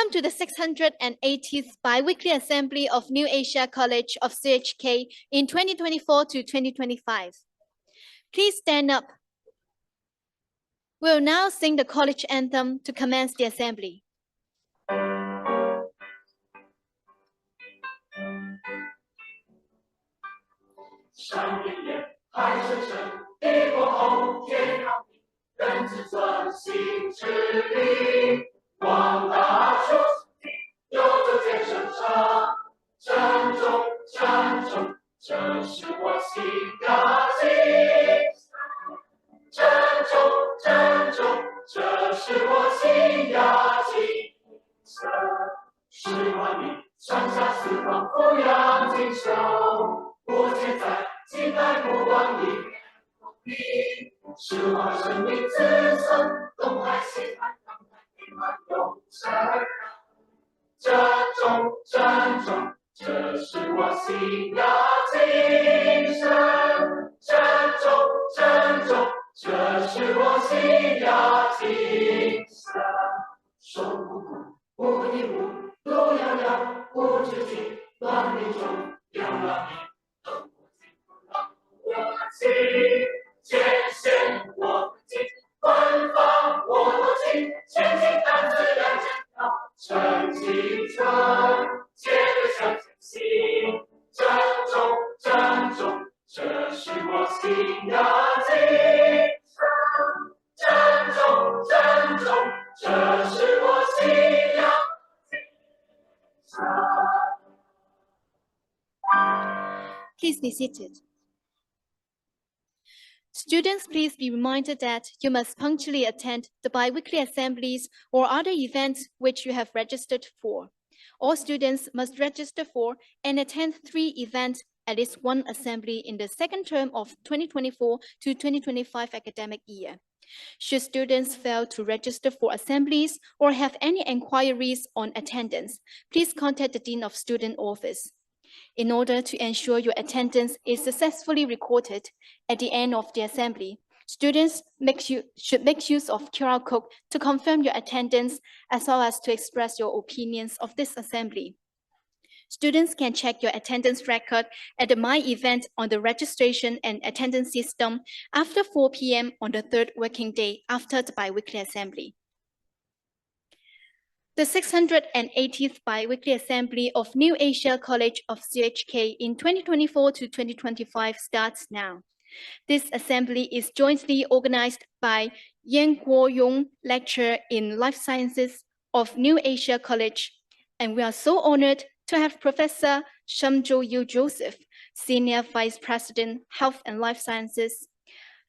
Welcome to the 680th Biweekly Assembly of New Asia College of CHK in 2024 to 2025. Please stand up. We'll now sing the college anthem to commence the assembly. 山连连，海深深，地广厚，天高地，人之尊，心之理。广大出题，有着健身长，珍重，珍重，这是我心要紧。珍重，珍重，这是我心要紧。十万里，上下四方，俯仰锦绣。 我现在期待不忘你，是我生命之son东海西海，东海平安永生。珍重，珍重，这是我心要今生。珍重，珍重，这是我心要今生。手不鼓，舞一舞，路遥遥，不知尽，万里中遥遥你。 我心艰险，我不惊；奔放，我多情。前进胆子要坚强，趁青春，接着向前行。珍重，珍重，这是我心要今生。珍重，珍重，这是我心要今生。 Please be seated. Students, please be reminded that you must punctually attend the biweekly assemblies or other events which you have registered for. All students must register for and attend 3 events, at least 1 assembly in the second term of 2024 to 2025 academic year. Should students fail to register for assemblies or have any inquiries on attendance, please contact the Dean of Student Office. In order to ensure your attendance is successfully recorded at the end of the assembly, students should make use of QR code to confirm your attendance as well as to express your opinions of this assembly. Students can check your attendance record at the My Event on the registration and attendance system after 4 p.m. on the 3rd working day after the biweekly assembly. The 680th Biweekly Assembly of New Asia College of CHK in 2024 to 2025 starts now. This assembly is jointly organized by Yen Kwo Yung Lecture in Life Sciences of New Asia College, and we are so honored to have Professor Jao Yiu Joseph, Senior Vice President, Health and Life Sciences,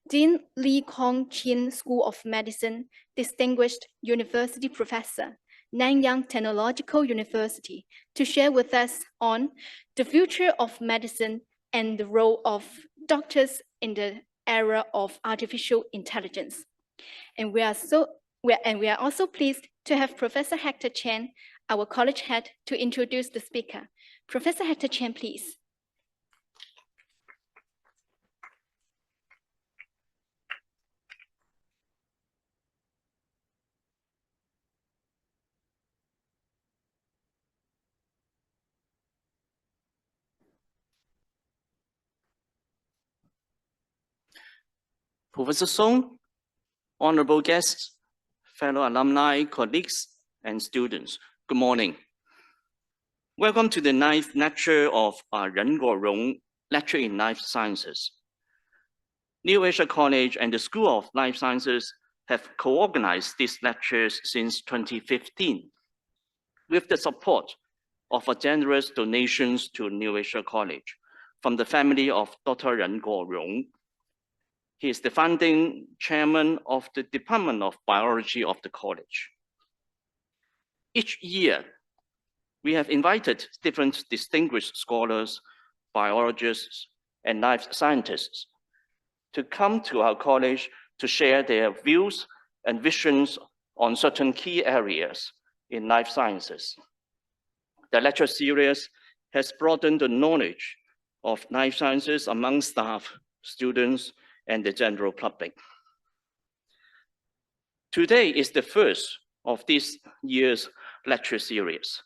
Dean Lee Kong Chin School of Medicine, Distinguished University Professor, Nanyang Technological University, to share with us on the future of medicine and the role of doctors in the era of artificial intelligence. And we are also pleased to have Professor Hector Chen, our college head, to introduce the speaker. Professor Hector Chen, please. Professor Song, honorable guests, fellow alumni, colleagues, and students, good morning. Welcome to the 9th lecture of Yen Kwo Yung Lecture in Life Sciences. New Asia College and the School of Life Sciences have co-organized these lectures since 2015 with the support of a generous donations to New Asia College from the family of Dr. Yen Kwo Yung. He is the founding chairman of the Department of Biology of the college. Each year, we have invited different distinguished scholars, biologists, and life scientists to come to our college to share their views and visions on certain key areas in life sciences. The lecture series has broadened the knowledge of life sciences among staff, students, and the general public. Today is the first of this year's lecture series.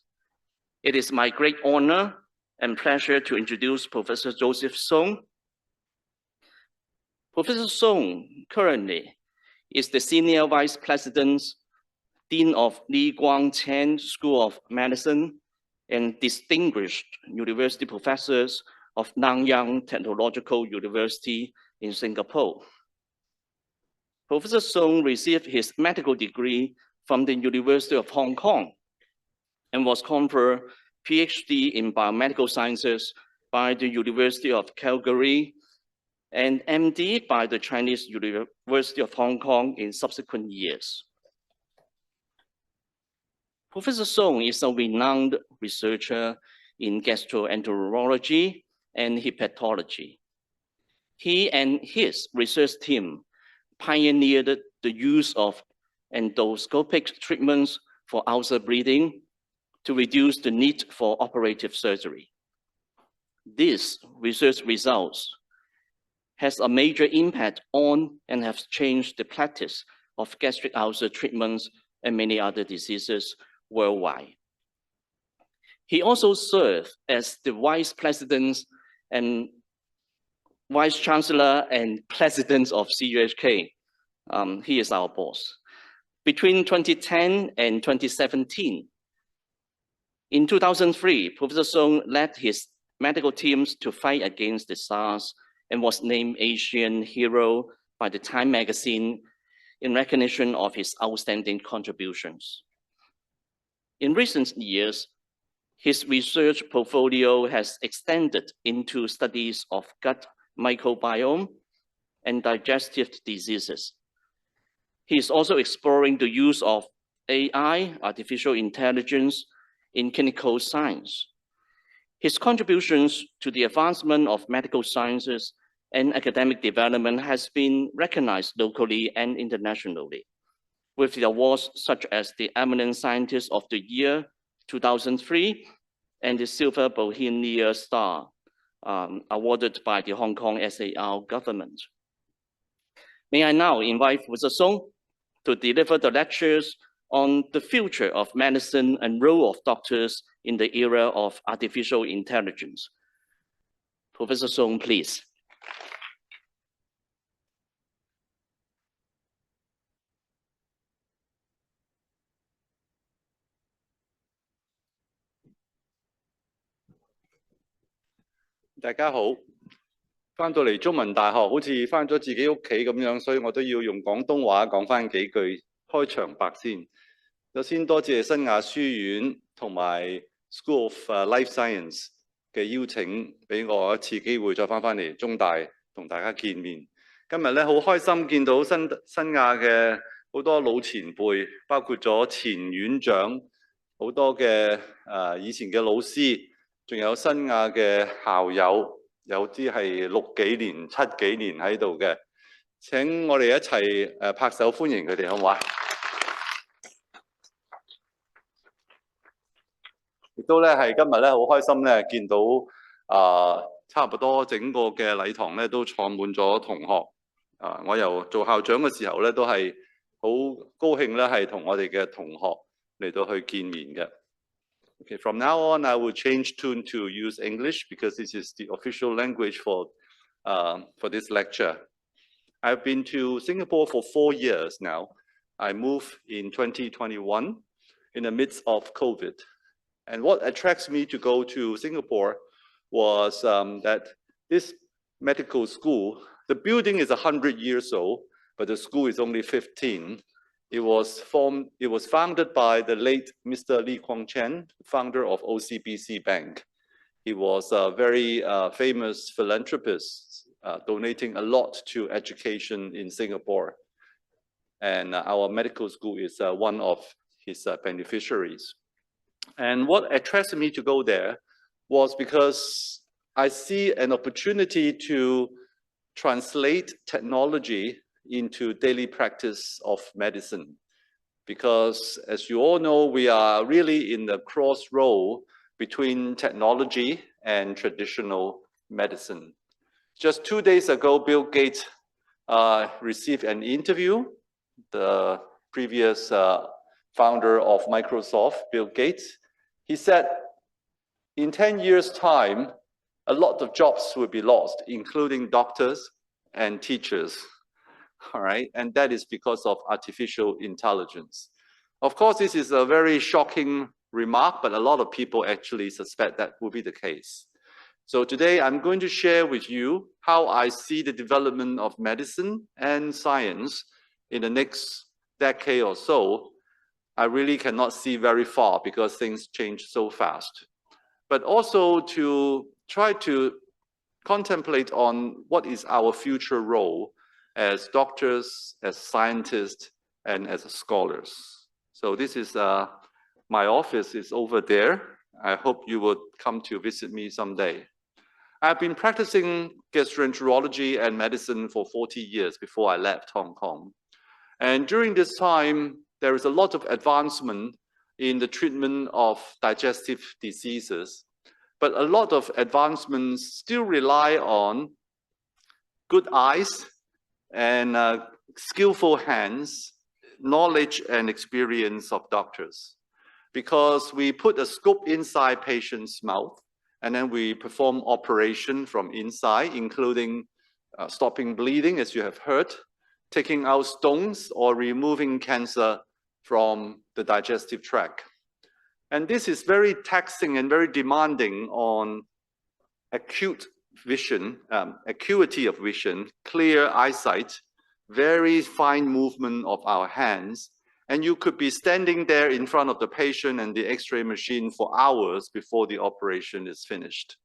It is my great honor and pleasure to introduce Professor Joseph Song. Professor Song currently is the Senior Vice President, Dean of Li Guangqian School of Medicine, and Distinguished University Professors of Nanyang Technological University in Singapore. Professor Song received his medical degree from the University of Hong Kong and was conferred PhD in biomedical sciences by the University of Calgary and MD by the Chinese University of Hong Kong in subsequent years. Professor Song is a renowned researcher in gastroenterology and hepatology. He and his research team pioneered the use of endoscopic treatments for ulcer bleeding to reduce the need for operative surgery. These research results has a major impact on and have changed the practice of gastric ulcer treatments and many other diseases worldwide. He also served as the Vice President and Vice Chancellor and President of CUHK. He is our boss. Between 2010 and 2017, in 2003, Professor Song led his medical teams to fight against the SARS and was named Asian Hero by the Time magazine in recognition of his outstanding contributions. In recent years, his research portfolio has extended into studies of gut microbiome and digestive diseases. He is also exploring the use of AI, artificial intelligence, in clinical science. His contributions to the advancement of medical sciences and academic development has been recognized locally and internationally, with the awards such as the Eminent Scientist of the Year 2003 and the Silver Bohemia Star awarded by the Hong Kong SAR government. May I now invite Professor Song to deliver the lectures on the future of medicine and role of doctors in the era of artificial intelligence. Professor Song, please.大家好，翻到嚟中文大學，好似翻咗自己屋企咁樣，所以我都要用廣東話講翻幾句開場白先。首先多謝新亞書院同埋 School of Life Science 嘅邀請，俾我一次機會再翻嚟中大同大家見面。今日咧好開心見到新亞嘅好多老前輩，包括咗前院長，好多嘅以前嘅老師。仲有新亞嘅校友，有啲係6幾年、7幾年喺度嘅。請我哋一齊拍手歡迎佢哋，好唔好啊？亦都咧係今日咧好開心咧，見到差唔多整個嘅禮堂咧都坐滿咗同學。我由做校長嘅時候咧都係好高興咧，係同我哋嘅同學嚟到去見面嘅。Okay, from now on, I will change tune to use English because this is the official language for this lecture. I've been to Singapore for 4 years now. I moved in 2021 in the midst of COVID. And what attracts me to go to Singapore was that this medical school, the building is 100 years old, but the school is only 15. It was founded by the late Mr. Li Guangqian, founder of OCBC Bank. He was a very famous philanthropist, donating a lot to education in Singapore. And our medical school is one of his beneficiaries. And what attracted me to go there was because I see an opportunity to translate technology into daily practice of medicine. Because as you all know, we are really in the crossroad between technology and traditional medicine. Just 2 days ago, Bill Gates received an interview. The previous founder of Microsoft, Bill Gates, he said, in 10 years' time, a lot of jobs will be lost, including doctors and teachers, all right? And that is because of artificial intelligence. Of course, this is a very shocking remark, but a lot of people actually suspect that will be the case. So today I'm going to share with you how I see the development of medicine and science in the next decade or so. I really cannot see very far because things change so fast. But also to try to contemplate on what is our future role as doctors, as scientists, and as scholars. So this is my office is over there. I hope you would come to visit me someday. I've been practicing gastroenterology and medicine for 40 years before I left Hong Kong. And during this time, there is a lot of advancement in the treatment of digestive diseases, but a lot of advancements still rely on good eyes and skillful hands, knowledge and experience of doctors. Because we put a scope inside patient's mouth, and then we perform operation from inside, including stopping bleeding, as you have heard, taking out stones or removing cancer from the digestive tract. And this is very taxing and very demanding on acute vision, acuity of vision, clear eyesight, very fine movement of our hands. And you could be standing there in front of the patient and the X-ray machine for hours before the operation is finished.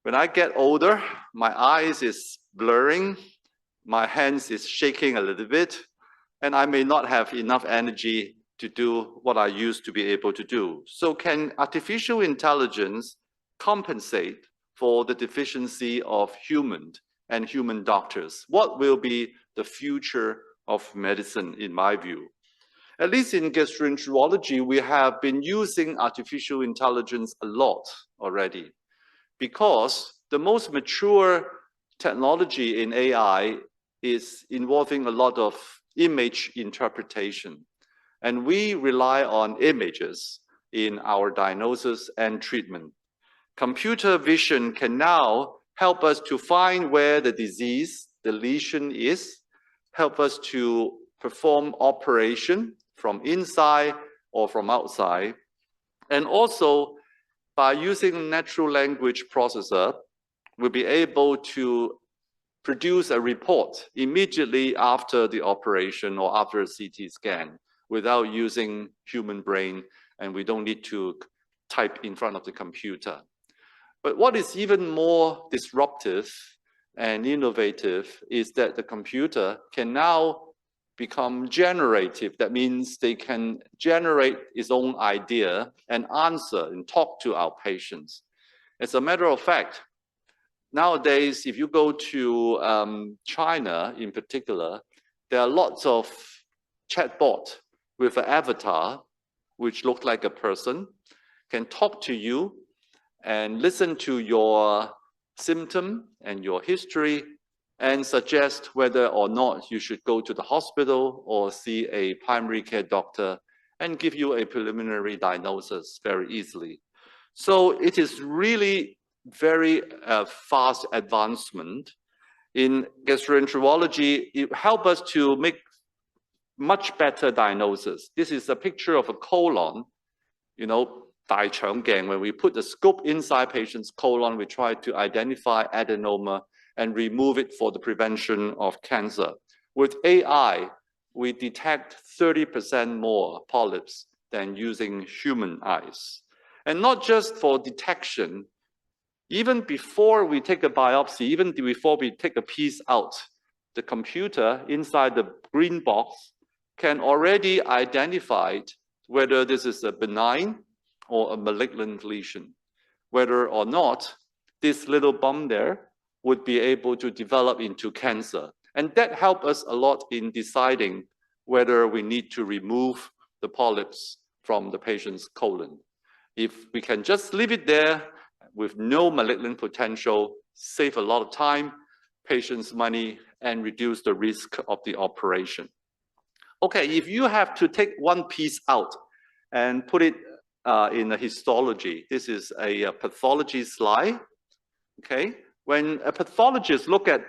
When I get older, my eyes is blurring, my hands is shaking a little bit, and I may not have enough energy to do what I used to be able to do. So can artificial intelligence compensate for the deficiency of human and human doctors? What will be the future of medicine, in my view? At least in gastroenterology, we have been using artificial intelligence a lot already, because the most mature technology in AI is involving a lot of image interpretation. And we rely on images in our diagnosis and treatment. Computer vision can now help us to find where the disease, the lesion is, help us to perform operation from inside or from outside. And also, by using natural language processor, we'll be able to produce a report immediately after the operation or after a CT scan without using human brain, and we don't need to type in front of the computer. But what is even more disruptive and innovative is that the computer can now become generative. That means they can generate its own idea and answer and talk to our patients. As a matter of fact, nowadays, if you go to China in particular, there are lots of chatbots with an avatar, which looks like a person, can talk to you and listen to your symptom and your history and suggest whether or not you should go to the hospital or see a primary care doctor and give you a preliminary diagnosis very easily. So it is really very fast advancement. In gastroenterology, it helps us to make much better diagnosis. This is a picture of a colon, you know, 大腸鏡. When we put the scope inside patient's colon, we try to identify adenoma and remove it for the prevention of cancer. With AI, we detect 30% more polyps than using human eyes. And not just for detection, even before we take a biopsy, even before we take a piece out, the computer inside the green box can already identify whether this is a benign or a malignant lesion, whether or not this little bump there would be able to develop into cancer. And that helped us a lot in deciding whether we need to remove the polyps from the patient's colon. If we can just leave it there with no malignant potential, save a lot of time, patient's money, and reduce the risk of the operation. Okay, if you have to take one piece out and put it in a histology, this is a pathology slide. Okay, when a pathologist look at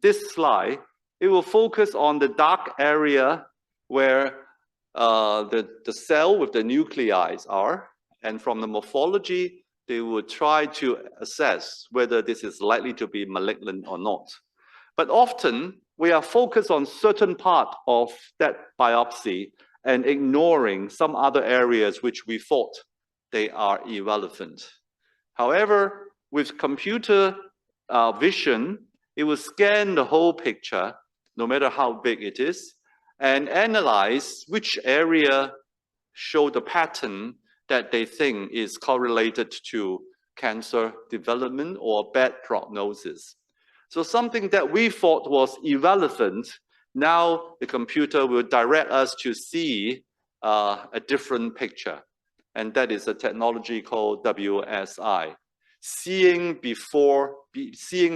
this slide, it will focus on the dark area where the cell with the nuclei are, and from the morphology, they will try to assess whether this is likely to be malignant or not. But often, we are focused on certain part of that biopsy and ignoring some other areas which we thought they are irrelevant. However, with computer vision, it will scan the whole picture, no matter how big it is, and analyze which area show the pattern that they think is correlated to cancer development or bad prognosis. So something that we thought was irrelevant, now the computer will direct us to see a different picture. And that is a technology called WSI, seeing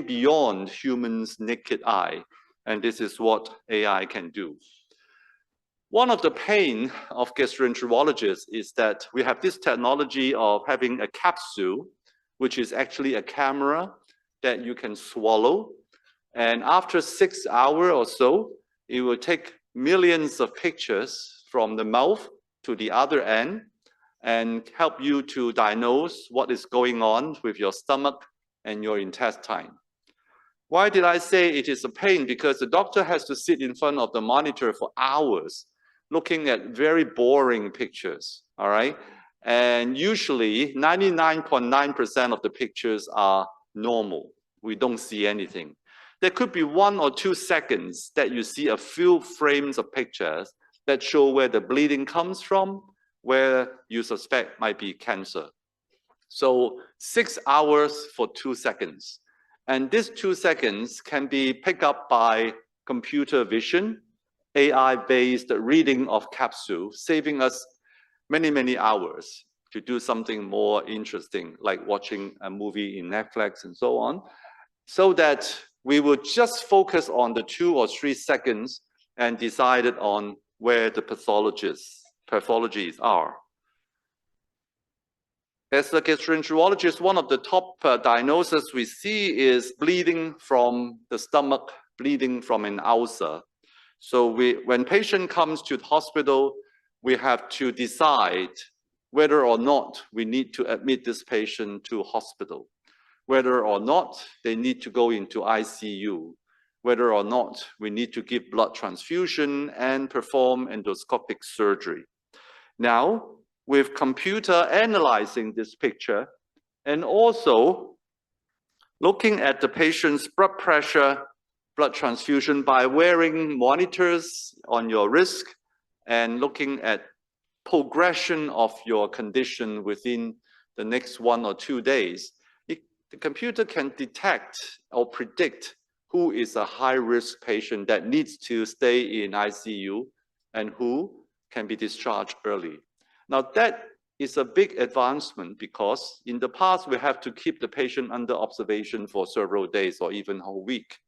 beyond humans' naked eye. And this is what AI can do. One of the pain of gastroenterologists is that we have this technology of having a capsule, which is actually a camera that you can swallow. And after 6 hours or so, it will take millions of pictures from the mouth to the other end and help you to diagnose what is going on with your stomach and your intestine. Why did I say it is a pain? Because the doctor has to sit in front of the monitor for hours looking at very boring pictures, all right? And usually 99.9% of the pictures are normal. We don't see anything. There could be 1 or 2 seconds that you see a few frames of pictures that show where the bleeding comes from, where you suspect might be cancer. So 6 hours for 2 seconds. And these 2 seconds can be picked up by computer vision, AI-based reading of capsule, saving us many, many hours to do something more interesting, like watching a movie in Netflix and so on, so that we would just focus on the 2 or 3 seconds and decided on where the pathologies are. As a gastroenterologist, one of the top diagnoses we see is bleeding from the stomach, bleeding from an ulcer. So when patient comes to the hospital, we have to decide whether or not we need to admit this patient to hospital, whether or not they need to go into ICU, whether or not we need to give blood transfusion and perform endoscopic surgery. Now, with computer analyzing this picture and also looking at the patient's blood pressure, blood transfusion by wearing monitors on your wrist and looking at progression of your condition within the next 1 or 2 days, the computer can detect or predict who is a high-risk patient that needs to stay in ICU and who can be discharged early. Now that is a big advancement because in the past we have to keep the patient under observation for several days or even a whole week.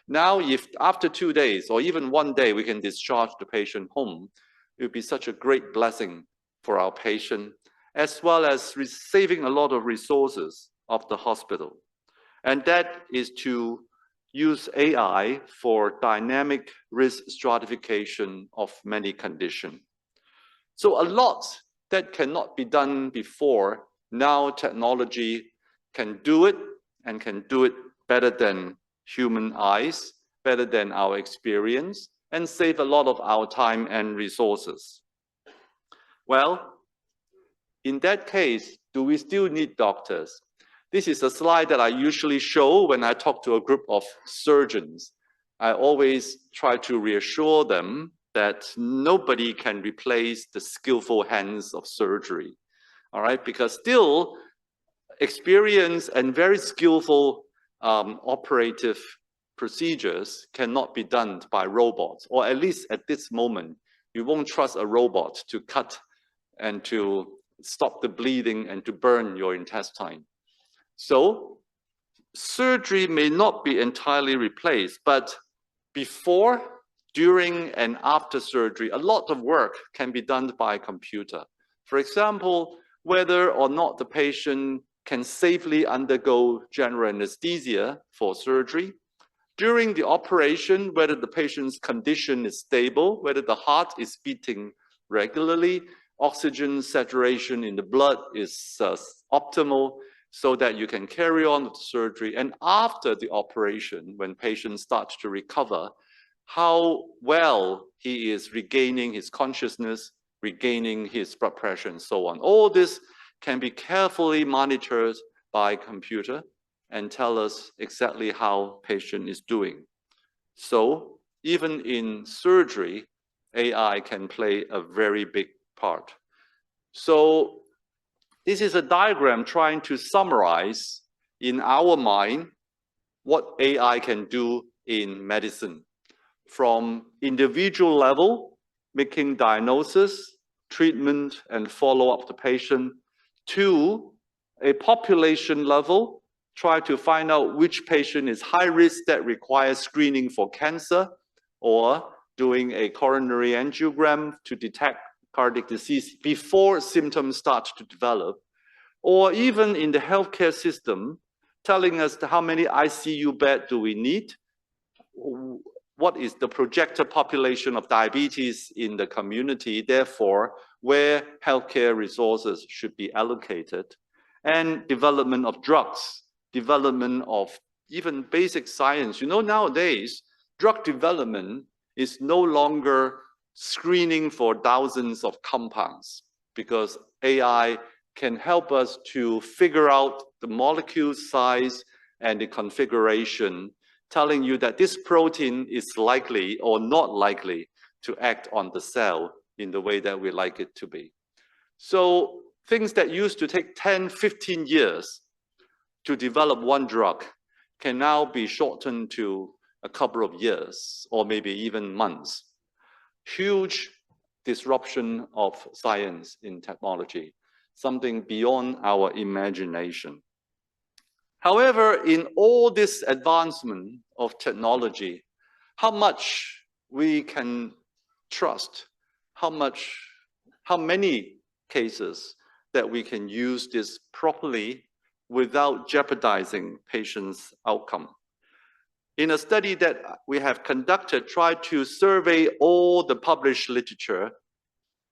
Now if after 2 days or even 1 day we can discharge the patient home, it would be such a great blessing for our patient, as well as saving a lot of resources of the hospital. And that is to use AI for dynamic risk stratification of many conditions. So a lot that cannot be done before, now technology can do it and can do it better than human eyes, better than our experience, and save a lot of our time and resources. Well, in that case, do we still need doctors? This is a slide that I usually show when I talk to a group of surgeons. I always try to reassure them that nobody can replace the skillful hands of surgery, all right? Because still, experience and very skillful operative procedures cannot be done by robots, or at least at this moment, you won't trust a robot to cut and to stop the bleeding and to burn your intestine. So surgery may not be entirely replaced, but before, during and after surgery, a lot of work can be done by computer. For example, whether or not the patient can safely undergo general anesthesia for surgery. During the operation, whether the patient's condition is stable, whether the heart is beating regularly, oxygen saturation in the blood is optimal, so that you can carry on with the surgery. And after the operation, when patient starts to recover, how well he is regaining his consciousness, regaining his blood pressure, and so on. All this can be carefully monitored by computer and tell us exactly how patient is doing. So even in surgery, AI can play a very big part. So this is a diagram trying to summarize in our mind what AI can do in medicine. From individual level, making diagnosis, treatment, and follow up the patient, to a population level, try to find out which patient is high risk that requires screening for cancer, or doing a coronary angiogram to detect cardiac disease before symptoms start to develop, or even in the healthcare system, telling us how many ICU beds do we need, what is the projected population of diabetes in the community, therefore, where healthcare resources should be allocated, and development of drugs, development of even basic science. You know, nowadays, drug development is no longer screening for thousands of compounds, because AI can help us to figure out the molecule size and the configuration, telling you that this protein is likely or not likely to act on the cell in the way that we like it to be. So things that used to take 10, 15 years to develop one drug can now be shortened to a couple of years or maybe even months. Huge disruption of science in technology, something beyond our imagination. However, in all this advancement of technology, how much we can trust, how many cases that we can use this properly without jeopardizing patients' outcome. In a study that we have conducted, tried to survey all the published literature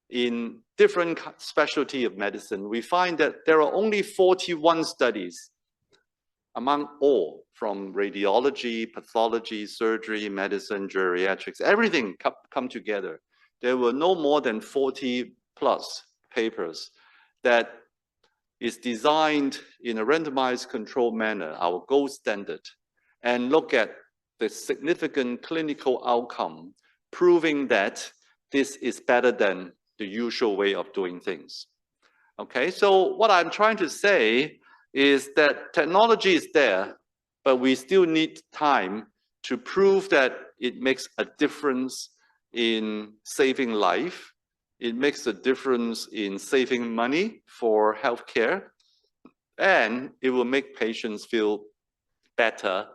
in different specialty of medicine, we find that there are only 41 studies among all, from radiology, pathology, surgery, medicine, geriatrics, everything come together. There were no more than 40 plus papers that is designed in a randomized controlled manner, our gold standard, and look at the significant clinical outcome, proving that this is better than the usual way of doing things. Okay, so what I'm trying to say is that technology is there, but we still need time to prove that it makes a difference in saving life. It makes a difference in saving money for healthcare, and it will make patients feel better,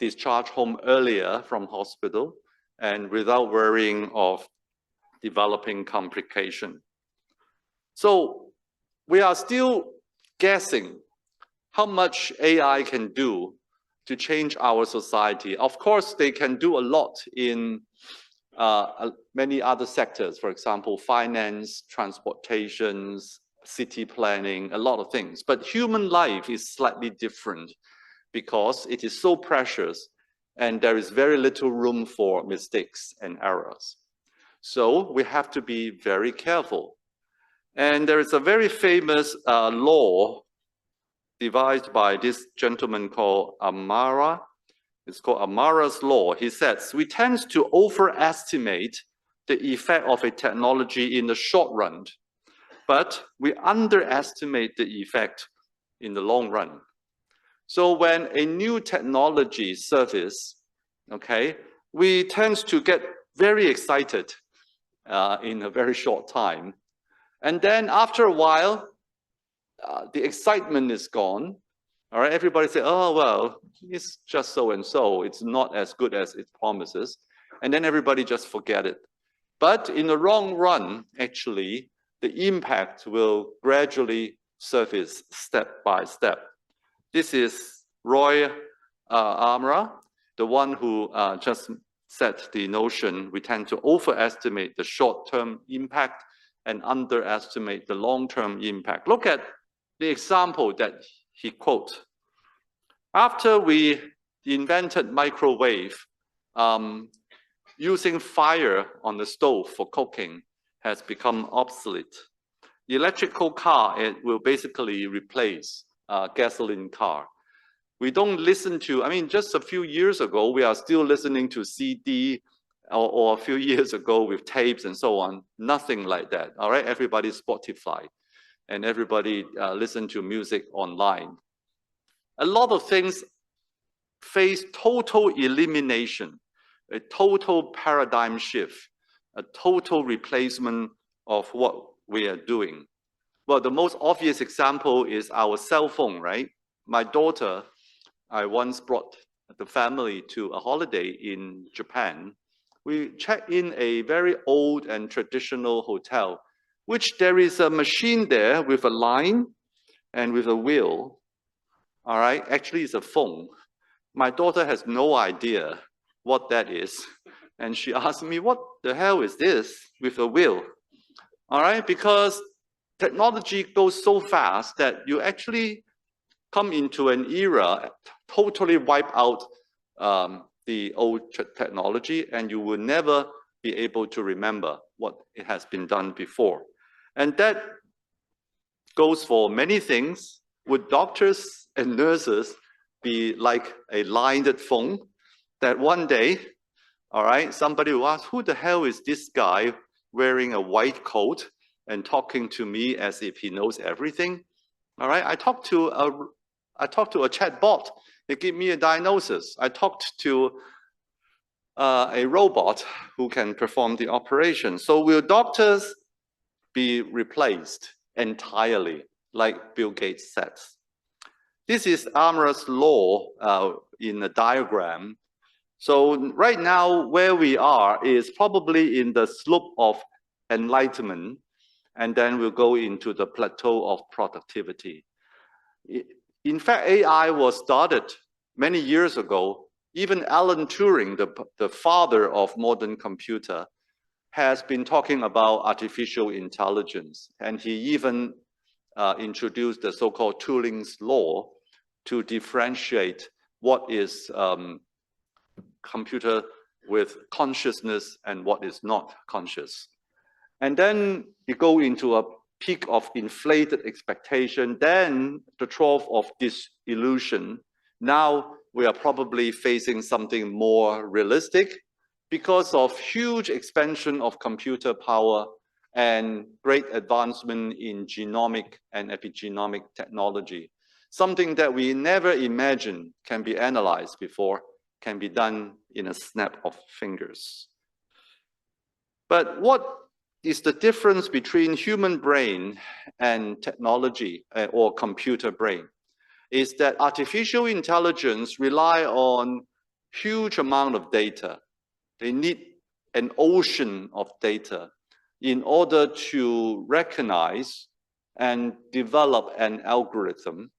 discharged home earlier from hospital, and without worrying of developing complication. So we are still guessing how much AI can do to change our society. Of course, they can do a lot in many other sectors, for example, finance, transportations, city planning, a lot of things. But human life is slightly different because it is so precious and there is very little room for mistakes and errors. So we have to be very careful. And there is a very famous law devised by this gentleman called Amara. It's called Amara's law. He says, we tend to overestimate the effect of a technology in the short run, but we underestimate the effect in the long run. So when a new technology surfaces, okay, we tend to get very excited in a very short time. And then after a while, the excitement is gone. All right, everybody say, oh, well, it's just so and so. It's not as good as it promises. and then everybody just forget it. But in the long run, actually, the impact will gradually surface step by step. This is Roy Amra, the one who just set the notion we tend to overestimate the short-term impact and underestimate the long-term impact. Look at the example that he quotes. After we invented microwave, using fire on the stove for cooking has become obsolete. The electrical car, it will basically replace a gasoline car. We don't listen to, I mean, just a few years ago, we are still listening to CD, or a few years ago with tapes and so on. Nothing like that, all right? Everybody's Spotify, and everybody listen to music online. A lot of things face total elimination, a total paradigm shift, a total replacement of what we are doing. Well, the most obvious example is our cell phone, right? My daughter, I once brought the family to a holiday in Japan. We checked in a very old and traditional hotel, which there is a machine there with a line and with a wheel. All right, actually it's a phone. My daughter has no idea what that is. And she asked me, what the hell is this with a wheel? All right, because technology goes so fast that you actually come into an era, totally wipe out the old technology, and you will never be able to remember what it has been done before. And that goes for many things. Would doctors and nurses be like a lined phone that one day, all right, somebody will ask, who the hell is this guy wearing a white coat and talking to me as if he knows everything? All right, I talked to a chat bot. They give me a diagnosis. I talked to a robot who can perform the operation. So will doctors be replaced entirely, like Bill Gates said? This is Amra's law in a diagram. So right now, where we are is probably in the slope of enlightenment, and then we'll go into the plateau of productivity. In fact, AI was started many years ago. Even Alan Turing, the father of modern computer, has been talking about artificial intelligence. And he even introduced the so-called Turing's law to differentiate what is computer with consciousness and what is not conscious. And then you go into a peak of inflated expectation, then the trough of disillusion. Now we are probably facing something more realistic because of huge expansion of computer power and great advancement in genomic and epigenomic technology. Something that we never imagined can be analyzed before, can be done in a snap of fingers. But what is the difference between human brain and technology or computer brain? Is that artificial intelligence rely on huge amount of data. They need an ocean of data in order to recognize and develop an algorithm.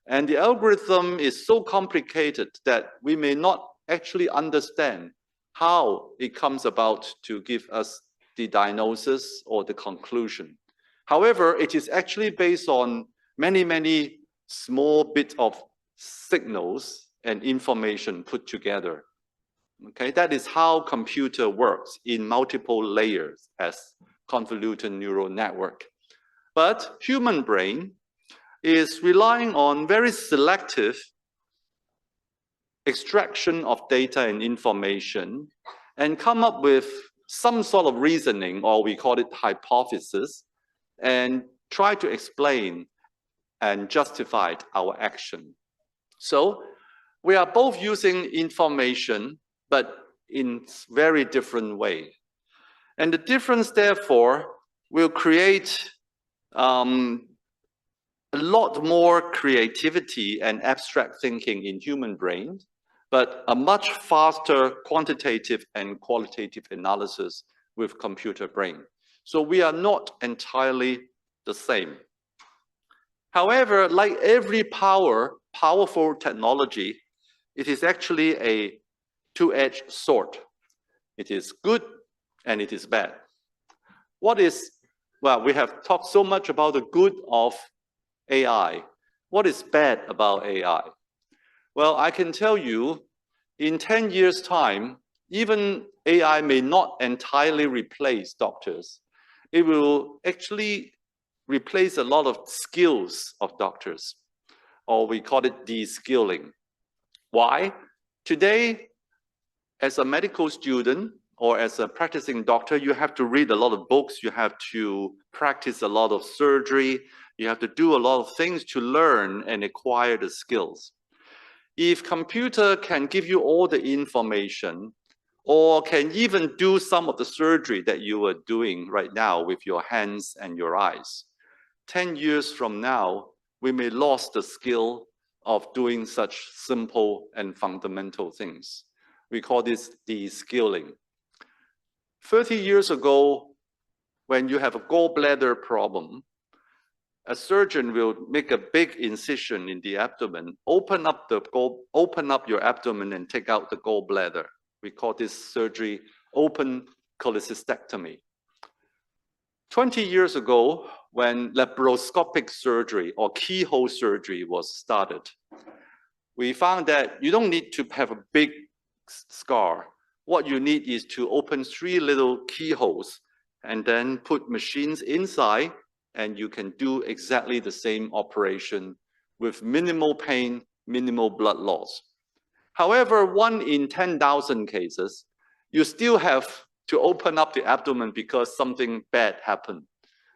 And the algorithm is so complicated that we may not actually understand how it comes about to give us the diagnosis or the conclusion. However, it is actually based on many small bits of signals and information put together. Okay, that is how computer works in multiple layers as convoluted neural network. But human brain is relying on very selective extraction of data and information and come up with some sort of reasoning, or we call it hypothesis, and try to explain and justify our action. So we are both using information, but in very different way. And the difference, therefore, will create a lot more creativity and abstract thinking in human brain, but a much faster quantitative and qualitative analysis with computer brain. So we are not entirely the same. However, like every powerful technology, it is actually a two-edged sword. It is good and it is bad. Well, we have talked so much about the good of AI. What is bad about AI? Well, I can tell you, in 10 years' time, even AI may not entirely replace doctors. It will actually replace a lot of skills of doctors, or we call it de-skilling. Why? Today, as a medical student or as a practicing doctor, you have to read a lot of books, you have to practice a lot of surgery, you have to do a lot of things to learn and acquire the skills. If computer can give you all the information, or can even do some of the surgery that you are doing right now with your hands and your eyes, 10 years from now, we may lose the skill of doing such simple and fundamental things. We call this de-skilling. 30 years ago, when you have a gallbladder problem, a surgeon will make a big incision in the abdomen, open up your abdomen and take out the gallbladder. We call this surgery open cholecystectomy. 20 years ago, when laparoscopic surgery or keyhole surgery was started, we found that you don't need to have a big scar. What you need is to open 3 little keyholes and then put machines inside, and you can do exactly the same operation with minimal pain, minimal blood loss. However, 1 in 10,000 cases, you still have to open up the abdomen because something bad happened.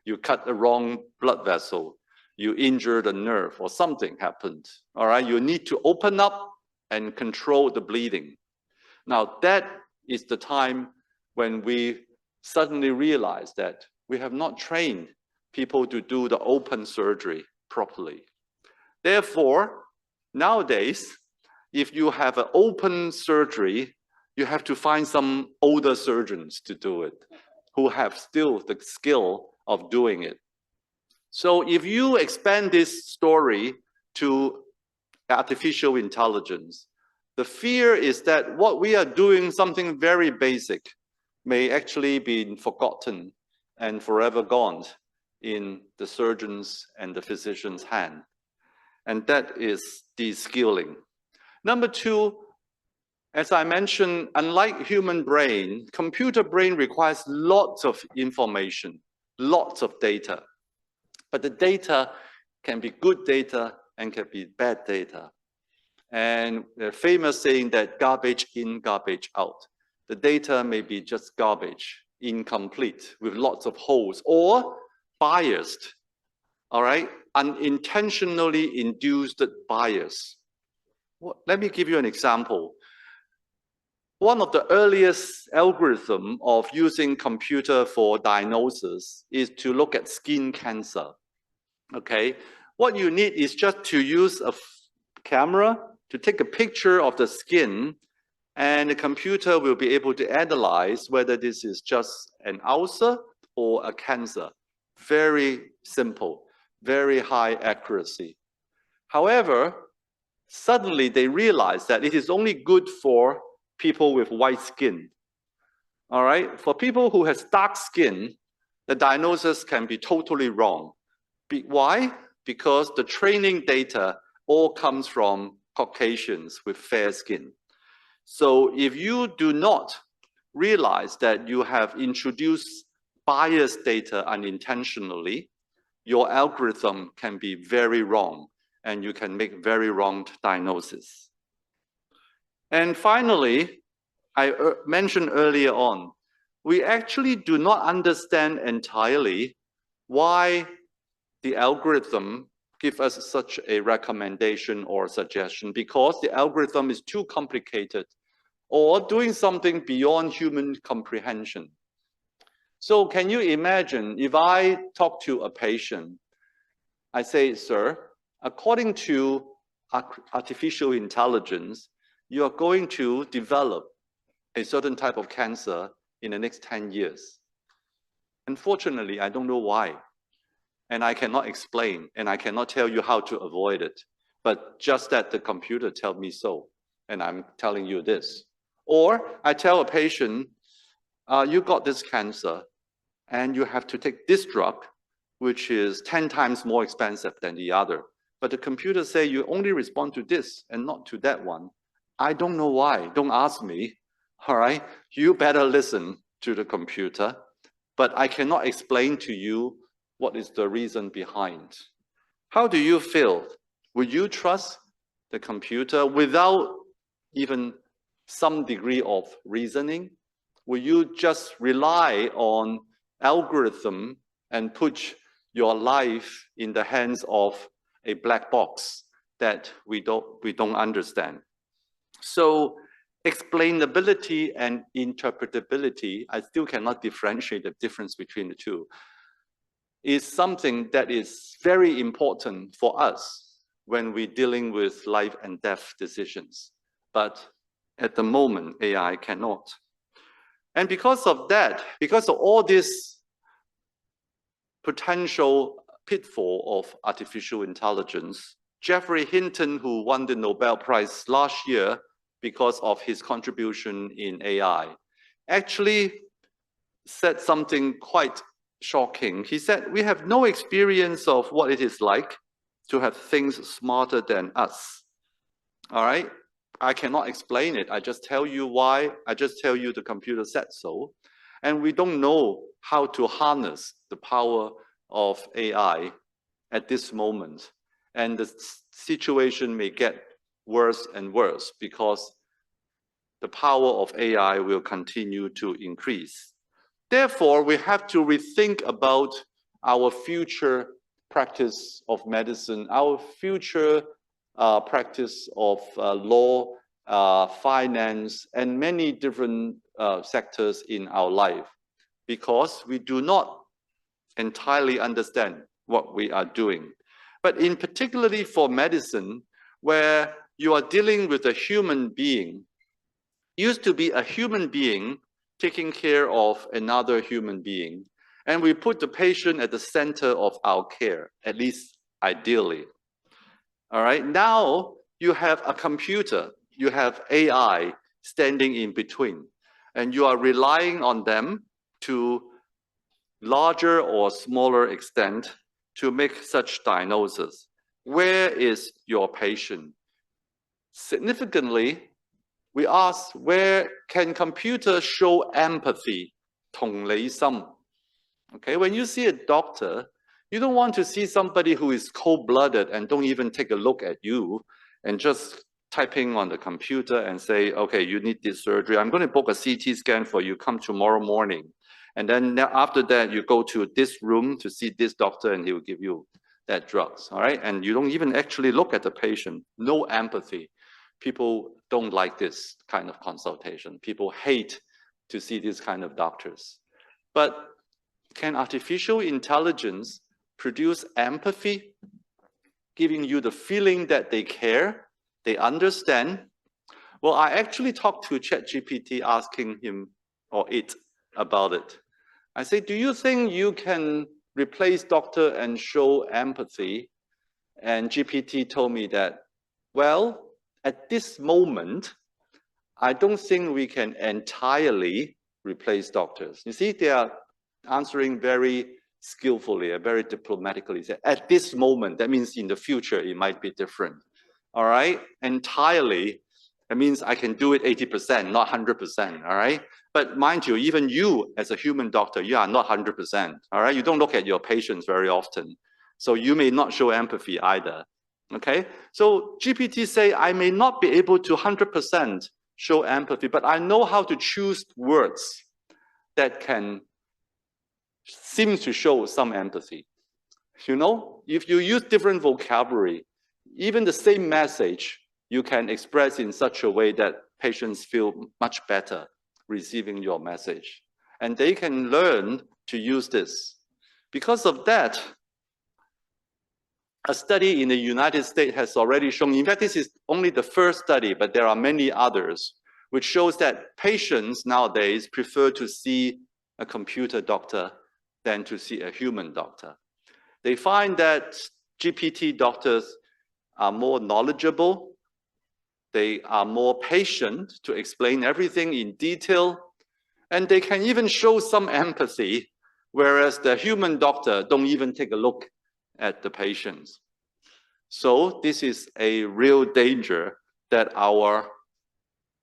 You cut the wrong blood vessel, you injured a nerve, or something happened. All right, you need to open up and control the bleeding. Now, that is the time when we suddenly realize that we have not trained people to do the open surgery properly. Therefore, nowadays, if you have an open surgery, you have to find some older surgeons to do it, who have still the skill of doing it. So if you expand this story to artificial intelligence, the fear is that what we are doing, something very basic, may actually be forgotten and forever gone in the surgeon's and the physician's hand. And that is de-skilling. Number 2, as I mentioned, unlike human brain, computer brain requires lots of information, lots of data. But the data can be good data and can be bad data. And the famous saying that garbage in, garbage out. The data may be just garbage, incomplete, with lots of holes, or biased, all right? Unintentionally induced bias. Let me give you an example. One of the earliest algorithms of using computer for diagnosis is to look at skin cancer, okay? What you need is just to use a camera to take a picture of the skin, and the computer will be able to analyze whether this is just an ulcer or a cancer. Very simple, very high accuracy. However, suddenly they realize that it is only good for people with white skin. All right, for people who has dark skin, the diagnosis can be totally wrong. Why? Because the training data all comes from Caucasians with fair skin. So if you do not realize that you have introduced biased data unintentionally, your algorithm can be very wrong and you can make very wrong diagnosis. And finally, I mentioned earlier on, we actually do not understand entirely why the algorithm gives us such a recommendation or suggestion, because the algorithm is too complicated or doing something beyond human comprehension. So can you imagine if I talk to a patient, I say, sir, according to artificial intelligence, you are going to develop a certain type of cancer in the next 10 years. Unfortunately, I don't know why. And I cannot explain, and I cannot tell you how to avoid it. But just that the computer tells me so, and I'm telling you this. Or I tell a patient, you got this cancer, and you have to take this drug, which is 10 times more expensive than the other. But the computer say you only respond to this and not to that one. I don't know why. Don't ask me. All right? You better listen to the computer. But I cannot explain to you what is the reason behind. How do you feel? Would you trust the computer without even some degree of reasoning? Will you just rely on algorithm and put your life in the hands of a black box that we don't understand? So explainability and interpretability, I still cannot differentiate the difference between the two, is something that is very important for us when we're dealing with life and death decisions. But at the moment, AI cannot. And because of that, because of all this potential pitfall of artificial intelligence, Geoffrey Hinton, who won the Nobel Prize last year because of his contribution in AI, actually said something quite shocking. He said, we have no experience of what it is like to have things smarter than us. All right? I cannot explain it. I just tell you why. I just tell you the computer said so. And we don't know how to harness the power of AI at this moment. And the situation may get worse and worse because the power of AI will continue to increase. Therefore, we have to rethink about our future practice of medicine, our future practice of law, finance, and many different sectors in our life, because we do not entirely understand what we are doing. But in particularly for medicine, where you are dealing with a human being, used to be a human being taking care of another human being, and we put the patient at the center of our care, at least ideally. All right, now you have a computer, you have AI standing in between, and you are relying on them to larger or smaller extent to make such diagnosis. Where is your patient? Significantly, we ask, where can computers show empathy, 同理心? Okay, when you see a doctor, you don't want to see somebody who is cold-blooded and don't even take a look at you and just typing on the computer and say, okay, you need this surgery. I'm going to book a CT scan for you. Come tomorrow morning. And then after that, you go to this room to see this doctor and he will give you that drugs, all right? And you don't even actually look at the patient. No empathy. People don't like this kind of consultation. People hate to see this kind of doctors. But can artificial intelligence produce empathy, giving you the feeling that they care, they understand? Well, I actually talked to ChatGPT asking him or it about it. I say, do you think you can replace doctor and show empathy? And GPT told me that, well, at this moment, I don't think we can entirely replace doctors. You see, they are answering very skillfully and very diplomatically. At this moment, that means in the future, it might be different. All right? Entirely, that means I can do it 80%, not 100%. All right? But mind you, even you as a human doctor, you are not 100%. All right? You don't look at your patients very often. So you may not show empathy either. Okay? So GPT say, I may not be able to 100% show empathy, but I know how to choose words that can seem to show some empathy. You know, if you use different vocabulary, even the same message, you can express in such a way that patients feel much better receiving your message. And they can learn to use this. Because of that, A study in the United States has already shown, in fact, this is only the first study, but there are many others, which shows that patients nowadays prefer to see a computer doctor than to see a human doctor. They find that GPT doctors are more knowledgeable, they are more patient to explain everything in detail, and they can even show some empathy, whereas the human doctor don't even take a look at the patients. So this is a real danger that our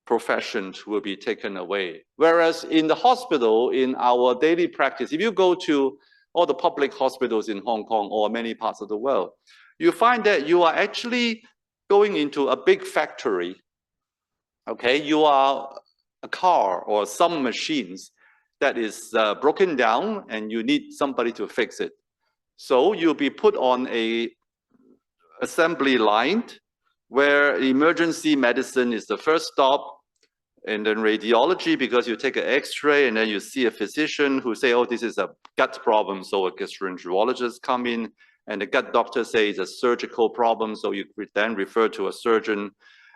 professions will be taken away. Whereas in the hospital, in our daily practice, if you go to all the public hospitals in Hong Kong or many parts of the world, you find that you are actually going into a big factory. Okay, you are a car or some machines that is broken down and you need somebody to fix it. So you'll be put on a assembly line where emergency medicine is the first stop, and then radiology, because you take an x-ray and then you see a physician who say, oh, this is a gut problem, so a gastroenterologist come in, and the gut doctor says it's a surgical problem, so you then refer to a surgeon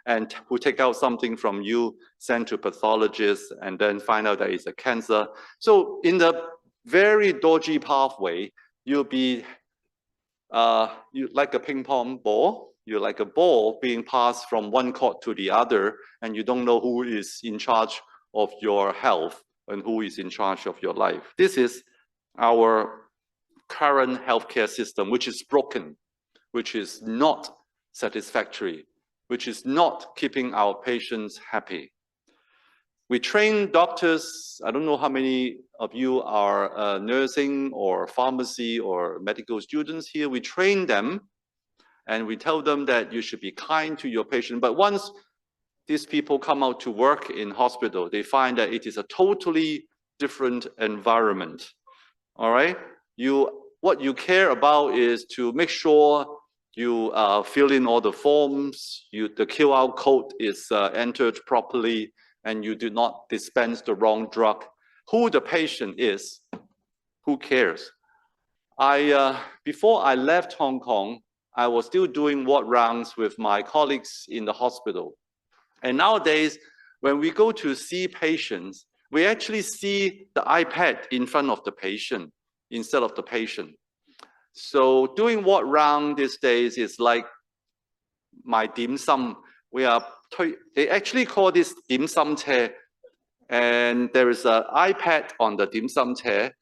and who take out something from you, send to pathologists, and then find out that it's a cancer. So in the very dodgy pathway, you'll be like a ping pong ball. You're like a ball being passed from one court to the other, and you don't know who is in charge of your health and who is in charge of your life. This is our current healthcare system, which is broken, which is not satisfactory, which is not keeping our patients happy. We train doctors. I don't know how many of you are nursing or pharmacy or medical students here. We train them and we tell them that you should be kind to your patient. But once these people come out to work in hospital, they find that it is a totally different environment. All right? What you care about is to make sure you fill in all the forms, the QR code is entered properly, and you do not dispense the wrong drug. Who the patient is, who cares? Before I left Hong Kong, I was still doing ward rounds with my colleagues in the hospital. And nowadays, when we go to see patients, we actually see the iPad in front of the patient instead of the patient. So doing ward round these days is like my dim sum. They actually call this dim sum chair. And there is an iPad on the dim sum chair.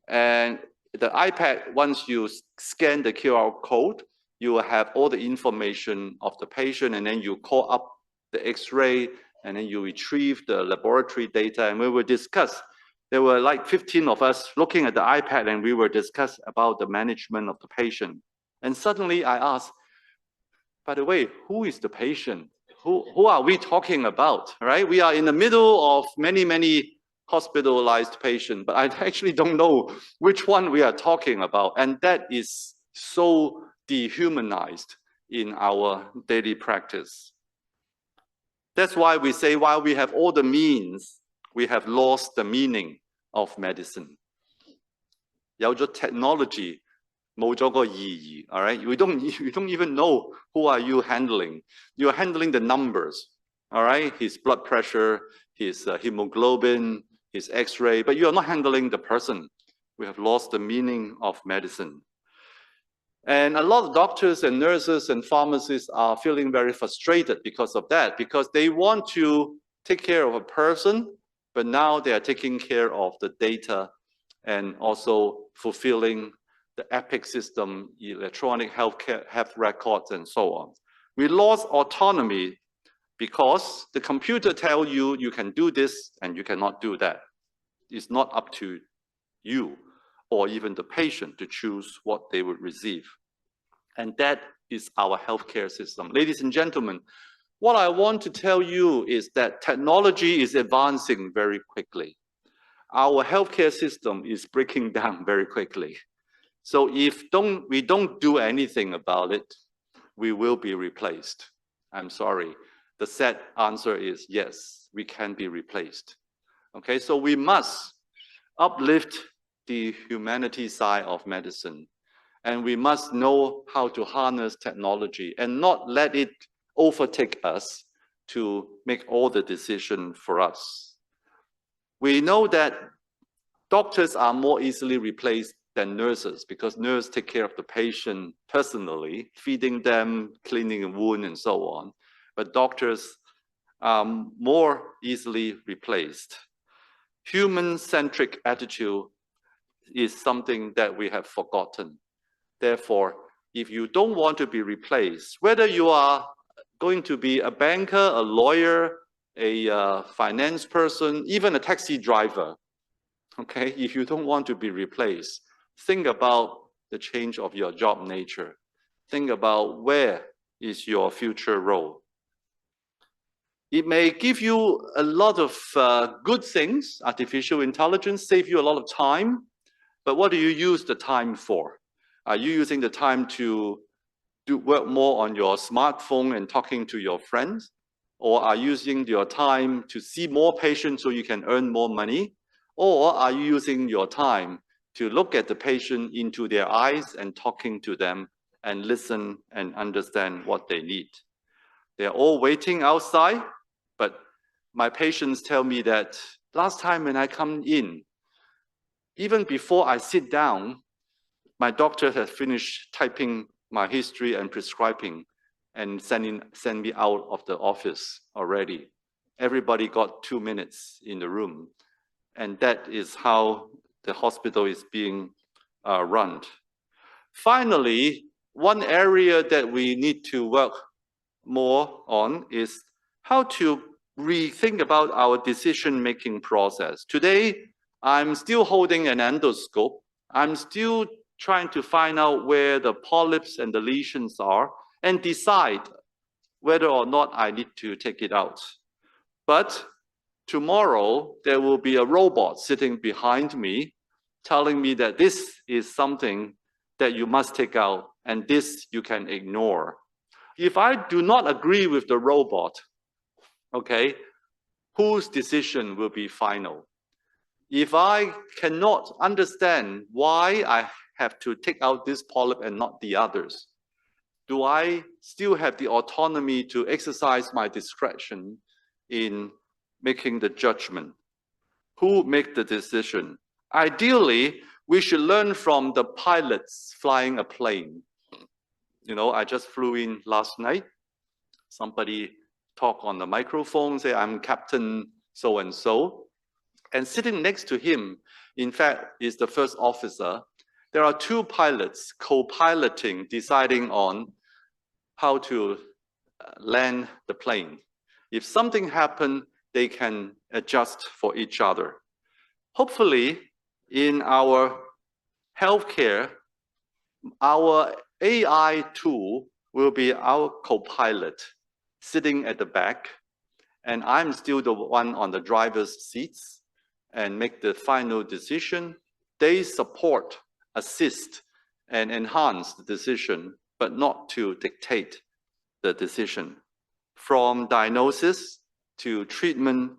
And the iPad, once you scan the QR code, you will have all the information of the patient, and then you call up the X-ray, and then you retrieve the laboratory data, and we will discuss. There were like 15 of us looking at the iPad, and we will discuss about the management of the patient. And suddenly I asked, by the way, who is the patient? Who are we talking about, right? We are in the middle of many, many hospitalized patients, but I actually don't know which one we are talking about. And that is so dehumanized in our daily practice. That's why we say, while we have all the means, we have lost the meaning of medicine. 有咗 technology, 冇咗個意義, all right? You don't even know who are you handling. You're handling the numbers, all right? His blood pressure, his hemoglobin, his X-ray, but you are not handling the person. We have lost the meaning of medicine. And a lot of doctors and nurses and pharmacists are feeling very frustrated because of that, because they want to take care of a person, but now they are taking care of the data and also fulfilling the EPIC system, electronic health records, and so on. We lost autonomy because the computer tells you you can do this and you cannot do that. It's not up to you or even the patient to choose what they would receive. And that is our healthcare system. Ladies and gentlemen, what I want to tell you is that technology is advancing very quickly. Our healthcare system is breaking down very quickly. So if we don't do anything about it, we will be replaced. I'm sorry. The sad answer is yes, we can be replaced. Okay, so we must uplift the humanity side of medicine And we must know how to harness technology and not let it overtake us to make all the decisions for us. We know that doctors are more easily replaced than nurses because nurses take care of the patient personally, feeding them, cleaning a wound, and so on. But doctors are more easily replaced. Human-centric attitude is something that we have forgotten. Therefore, if you don't want to be replaced, whether you are going to be a banker, a lawyer, a finance person, even a taxi driver, okay, if you don't want to be replaced, think about the change of your job nature. Think about where is your future role. It may give you a lot of good things. Artificial intelligence save you a lot of time, but what do you use the time for? Are you using the time to work more on your smartphone and talking to your friends? Or are you using your time to see more patients so you can earn more money? Or are you using your time to look at the patient into their eyes and talking to them and listen and understand what they need? They're all waiting outside, but my patients tell me that last time when I come in, even before I sit down, my doctor has finished typing my history and prescribing and send me out of the office already. Everybody got 2 minutes in the room. And that is how the hospital is being run. Finally, one area that we need to work more on is how to rethink about our decision-making process. Today, I'm still holding an endoscope. I'm still trying to find out where the polyps and the lesions are and decide whether or not I need to take it out. But tomorrow, there will be a robot sitting behind me telling me that this is something that you must take out and this you can ignore. If I do not agree with the robot, okay, whose decision will be final? If I cannot understand why I have to take out this polyp and not the others, do I still have the autonomy to exercise my discretion in making the judgment? Who make the decision? Ideally, we should learn from the pilots flying a plane. You know, I just flew in last night. Somebody talked on the microphone, say, I'm Captain so-and-so. And sitting next to him, in fact, is the first officer. There are 2 pilots co-piloting, deciding on how to land the plane. If something happens, they can adjust for each other. Hopefully, in our healthcare, our AI tool will be our co-pilot sitting at the back, and I'm still the one on the driver's seats and make the final decision. They support, assist, and enhance the decision, but not to dictate the decision. From diagnosis to treatment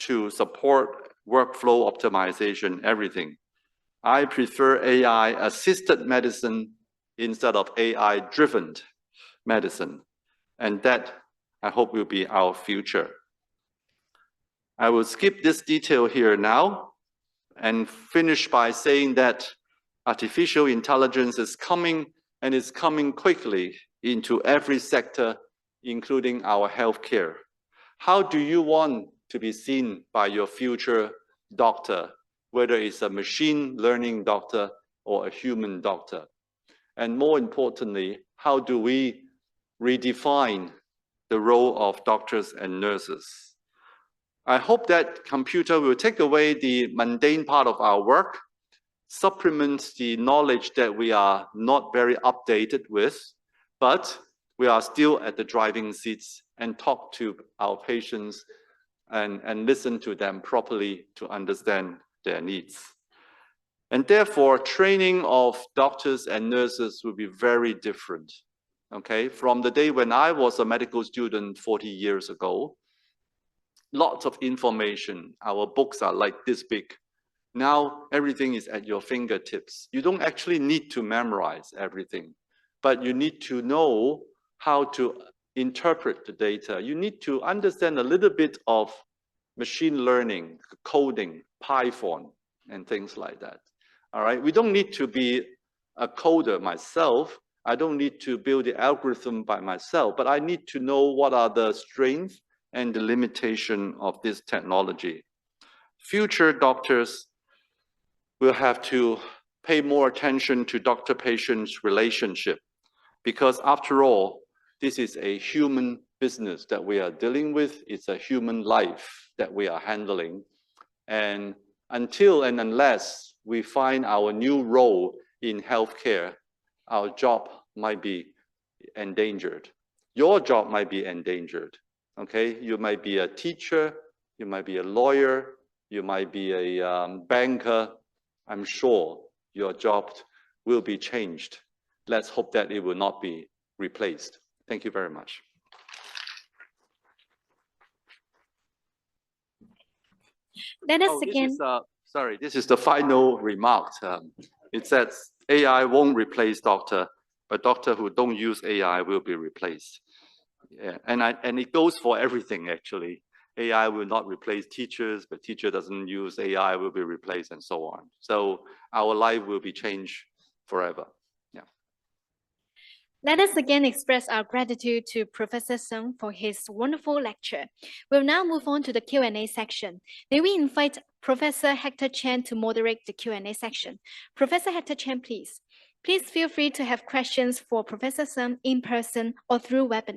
to support workflow optimization, everything. I prefer AI-assisted medicine instead of AI-driven medicine. And that, I hope, will be our future. I will skip this detail here now and finish by saying that artificial intelligence is coming, and is coming quickly into every sector, including our healthcare. How do you want to be seen by your future doctor, whether it's a machine learning doctor or a human doctor? And more importantly, how do we redefine the role of doctors and nurses? I hope that computer will take away the mundane part of our work, supplement the knowledge that we are not very updated with, but we are still at the driving seats and talk to our patients and listen to them properly to understand their needs. And therefore, training of doctors and nurses will be very different. Okay, from the day when I was a medical student 40 years ago, lots of information. Our books are like this big. Now everything is at your fingertips. You don't actually need to memorize everything, but you need to know how to interpret the data. You need to understand a little bit of machine learning, coding, Python, and things like that. All right, we don't need to be a coder myself. I don't need to build the algorithm by myself, but I need to know what are the strengths and the limitation of this technology. Future doctors will have to pay more attention to doctor-patient's relationship, because after all, this is a human business that we are dealing with. It's a human life that we are handling. And until and unless we find our new role in healthcare, our job might be endangered. Your job might be endangered, okay? You might be a teacher, you might be a lawyer, you might be a banker. I'm sure your job will be changed. Let's hope that it will not be replaced. Thank you very much. Let us again. This is the final remark. It says AI won't replace doctor, but doctor who don't use AI will be replaced. Yeah, and it goes for everything actually. AI will not replace teachers, but teacher doesn't use AI will be replaced, and so on. So our life will be changed forever. Yeah. Let us again express our gratitude to Professor Sung for his wonderful lecture. We'll now move on to the Q&A section. May we invite Professor Hector Chen to moderate the Q&A section. Professor Hector Chen, please. Please feel free to have questions for Professor Sung in person or through webinar.